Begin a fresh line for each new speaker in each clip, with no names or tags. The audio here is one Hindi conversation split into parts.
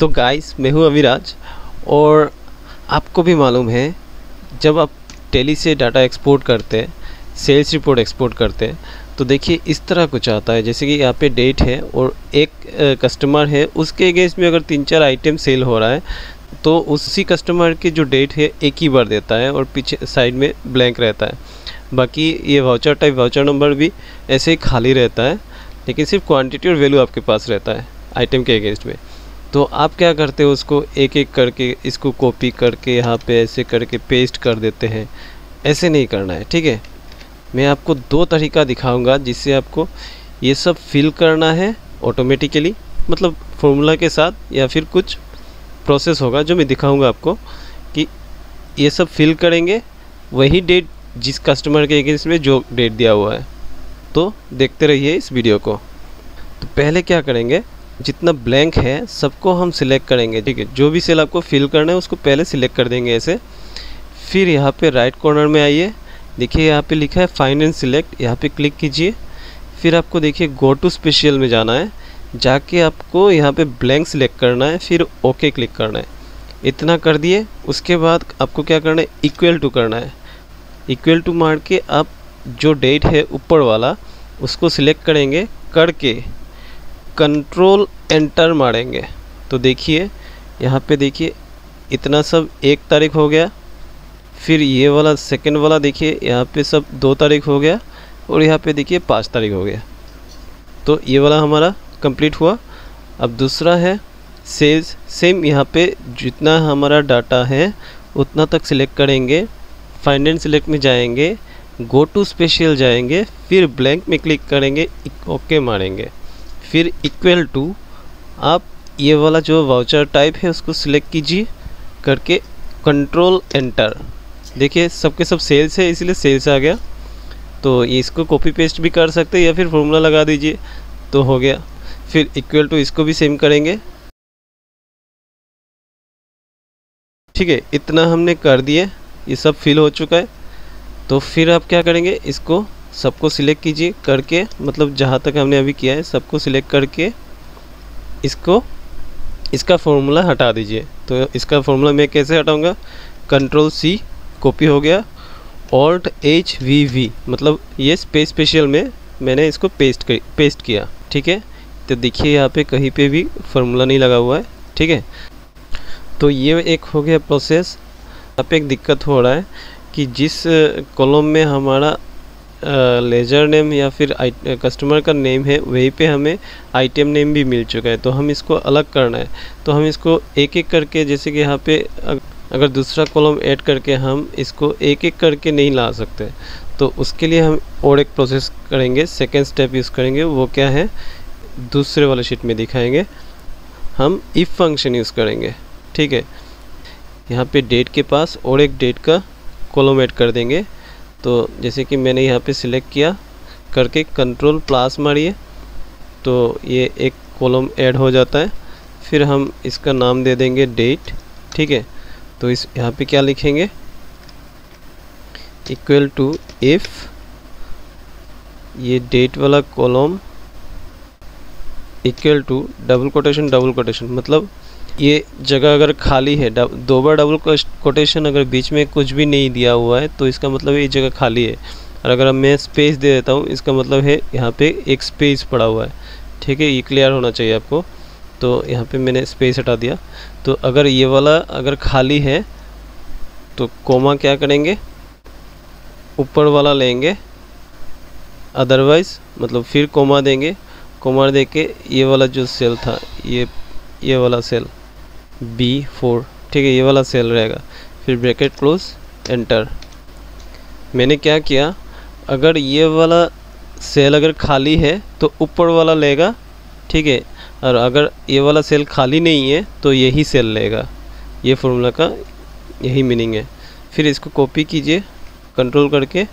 तो गाइस, मैं हूँ अविराज और आपको भी मालूम है जब आप टैली से डाटा एक्सपोर्ट करते हैं, सेल्स रिपोर्ट एक्सपोर्ट करते हैं, तो देखिए इस तरह कुछ आता है। जैसे कि यहाँ पे डेट है और एक कस्टमर है, उसके अगेंस्ट में अगर 3-4 आइटम सेल हो रहा है तो उसी कस्टमर की जो डेट है एक ही बार देता है और पीछे साइड में ब्लैंक रहता है। बाकी ये वाउचर टाइप वाउचर नंबर भी ऐसे ही खाली रहता है, लेकिन सिर्फ क्वांटिटी और वैल्यू आपके पास रहता है आइटम के अगेंस्ट में। तो आप क्या करते हो, उसको एक एक करके इसको कॉपी करके यहाँ पे ऐसे करके पेस्ट कर देते हैं। ऐसे नहीं करना है, ठीक है। मैं आपको 2 तरीका दिखाऊंगा जिससे आपको ये सब फिल करना है ऑटोमेटिकली, मतलब फॉर्मूला के साथ, या फिर कुछ प्रोसेस होगा जो मैं दिखाऊंगा आपको कि ये सब फिल करेंगे वही डेट जिस कस्टमर के अगेंस्ट में जो डेट दिया हुआ है। तो देखते रहिए इस वीडियो को। तो पहले क्या करेंगे, जितना ब्लैंक है सबको हम सिलेक्ट करेंगे, ठीक है। जो भी सेल आपको फिल करना है उसको पहले सिलेक्ट कर देंगे ऐसे। फिर यहाँ पे राइट कॉर्नर में आइए, देखिए यहाँ पे लिखा है फाइंड एंड सिलेक्ट, यहाँ पे क्लिक कीजिए। फिर आपको देखिए गो टू स्पेशल में जाना है, जाके आपको यहाँ पे ब्लैंक सिलेक्ट करना है, फिर ओके क्लिक करना है। इतना कर दिए, उसके बाद आपको क्या करना है, इक्वल टू करना है। इक्वल टू मार के आप जो डेट है ऊपर वाला उसको सिलेक्ट करेंगे, करके कंट्रोल एंटर मारेंगे। तो देखिए यहाँ पे देखिए इतना सब 1 तारीख हो गया। फिर ये वाला सेकंड वाला देखिए यहाँ पे सब 2 तारीख हो गया, और यहाँ पे देखिए 5 तारीख हो गया। तो ये वाला हमारा कंप्लीट हुआ। अब दूसरा है सेल्स, सेम यहाँ पे जितना हमारा डाटा है उतना तक सिलेक्ट करेंगे, फाइंड एंड सिलेक्ट में जाएंगे, गो टू स्पेशल जाएंगे, फिर ब्लैंक में क्लिक करेंगे, ओके मारेंगे। फिर इक्वल टू आप ये वाला जो वाउचर टाइप है उसको सिलेक्ट कीजिए, करके कंट्रोल एंटर। देखिए सबके सब सेल्स है इसलिए सेल्स आ गया। तो ये इसको कॉपी पेस्ट भी कर सकते हैं या फिर फॉर्मूला लगा दीजिए तो हो गया। फिर इक्वल टू इसको भी सेम करेंगे, ठीक है। इतना हमने कर दिए, ये सब फिल हो चुका है। तो फिर आप क्या करेंगे, इसको सबको सिलेक्ट कीजिए करके, मतलब जहाँ तक हमने अभी किया है सबको सिलेक्ट करके इसको इसका फॉर्मूला हटा दीजिए। तो इसका फॉर्मूला मैं कैसे हटाऊंगा, कंट्रोल C कॉपी हो गया, ऑल्ट HVV, मतलब ये स्पेशल में मैंने इसको पेस्ट किया, ठीक है। तो देखिए यहाँ पे कहीं पे भी फार्मूला नहीं लगा हुआ है, ठीक है। तो ये एक हो गया प्रोसेस। यहाँ पे एक दिक्कत हो रहा है कि जिस कॉलम में हमारा लेजर नेम या फिर कस्टमर का नेम है वहीं पे हमें आइटम नेम भी मिल चुका है। तो हम इसको अलग करना है, तो हम इसको एक एक करके, जैसे कि यहाँ पे अगर दूसरा कॉलम ऐड करके हम इसको एक एक करके नहीं ला सकते, तो उसके लिए हम और एक प्रोसेस करेंगे, सेकेंड स्टेप यूज़ करेंगे। वो क्या है, दूसरे वाले शीट में दिखाएंगे। हम इफ़ फंक्शन यूज़ करेंगे, ठीक है। यहाँ पे डेट के पास और एक डेट का कॉलम ऐड कर देंगे। तो जैसे कि मैंने यहाँ पे सिलेक्ट किया, करके कंट्रोल प्लस मारिए, तो ये एक कॉलम ऐड हो जाता है। फिर हम इसका नाम दे देंगे डेट, ठीक है। तो इस यहाँ पे क्या लिखेंगे, इक्वल टू इफ़ ये डेट वाला column equal to double quotation, मतलब ये जगह अगर खाली है, 2 बार डबल कोटेशन अगर बीच में कुछ भी नहीं दिया हुआ है तो इसका मतलब ये जगह खाली है। और अगर मैं स्पेस दे देता हूँ इसका मतलब है यहाँ पे एक स्पेस पड़ा हुआ है, ठीक है। ये क्लियर होना चाहिए आपको। तो यहाँ पे मैंने स्पेस हटा दिया। तो अगर ये वाला अगर खाली है तो कोमा क्या करेंगे, ऊपर वाला लेंगे, अदरवाइज़ मतलब फिर कोमा देंगे। कोमा दे के ये वाला जो सेल था, ये वाला सेल B4, ठीक है, ये वाला सेल रहेगा। फिर ब्रैकेट क्लोज, एंटर। मैंने क्या किया, अगर ये वाला सेल अगर खाली है तो ऊपर वाला लेगा, ठीक है। और अगर ये वाला सेल खाली नहीं है तो यही सेल लेगा। ये फॉर्मूला का यही मीनिंग है। फिर इसको कॉपी कीजिए, कंट्रोल करके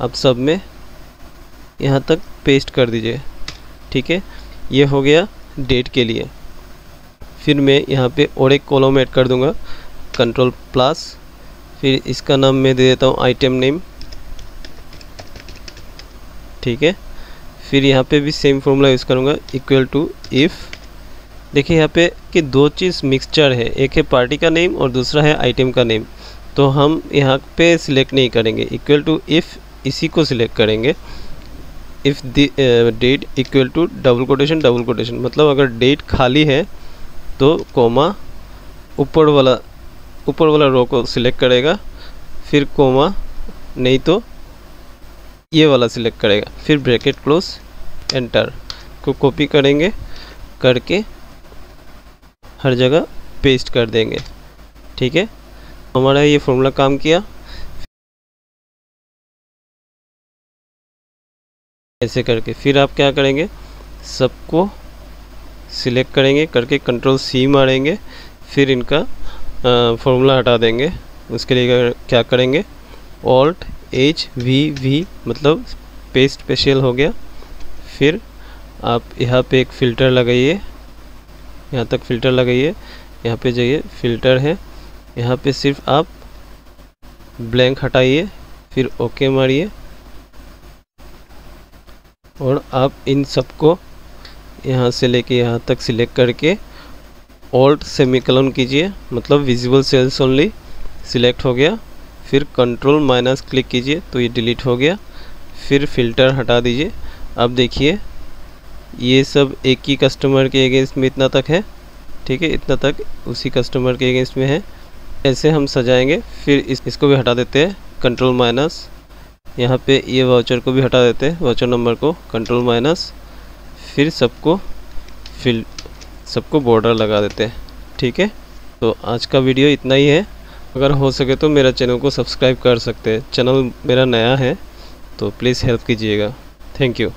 आप सब में यहाँ तक पेस्ट कर दीजिए, ठीक है। ये हो गया डेट के लिए। फिर मैं यहाँ पे और एक कॉलम ऐड कर दूँगा, कंट्रोल प्लस, फिर इसका नाम मैं दे देता हूँ आइटम नेम, ठीक है। फिर यहाँ पे भी सेम फॉर्मूला यूज़ करूँगा, इक्वल टू इफ़ देखिए यहाँ पे कि दो चीज़ मिक्सचर है, एक है पार्टी का नेम और दूसरा है आइटम का नेम। तो हम यहाँ पे सिलेक्ट नहीं करेंगे, इक्वल टू इफ़ इसी को सिलेक्ट करेंगे। If date equal to double quotation, मतलब अगर डेट खाली है तो कोमा ऊपर वाला रो को सिलेक्ट करेगा, फिर कोमा, नहीं तो ये वाला सिलेक्ट करेगा, फिर ब्रैकेट क्लोज, एंटर को कॉपी करेंगे, करके हर जगह पेस्ट कर देंगे। ठीक है, हमारा ये फॉर्मूला काम किया। ऐसे करके फिर आप क्या करेंगे, सबको सिलेक्ट करेंगे, करके कंट्रोल सी मारेंगे, फिर इनका फॉर्मूला हटा देंगे। उसके लिए क्या करेंगे, ऑल्ट एच वी, मतलब पेस्ट स्पेशल हो गया। फिर आप यहाँ पे एक फ़िल्टर लगाइए, यहाँ तक फ़िल्टर लगाइए, यहाँ पे जाइए, फ़िल्टर है, यहाँ पे सिर्फ आप ब्लैंक हटाइए, फिर ओके मारिए, और आप इन सबको यहाँ से लेके यहाँ तक सिलेक्ट करके ऑल्ट सेमीकोलन कीजिए, मतलब विजिबल सेल्स ओनली सिलेक्ट हो गया। फिर कंट्रोल माइनस क्लिक कीजिए तो ये डिलीट हो गया। फिर फ़िल्टर हटा दीजिए। अब देखिए ये सब एक ही कस्टमर के अगेंस्ट में इतना तक है, ठीक है, इतना तक उसी कस्टमर के अगेंस्ट में है। ऐसे हम सजाएंगे। फिर इसको भी हटा देते हैं, कंट्रोल माइनस, यहाँ पे ये वाउचर को भी हटा देते हैं, वाउचर नंबर को कंट्रोल माइनस, फिर सबको बॉर्डर लगा देते हैं। ठीक है, तो आज का वीडियो इतना ही है। अगर हो सके तो मेरा चैनल को सब्सक्राइब कर सकते हैं, चैनल मेरा नया है तो प्लीज़ हेल्प कीजिएगा। Thank you.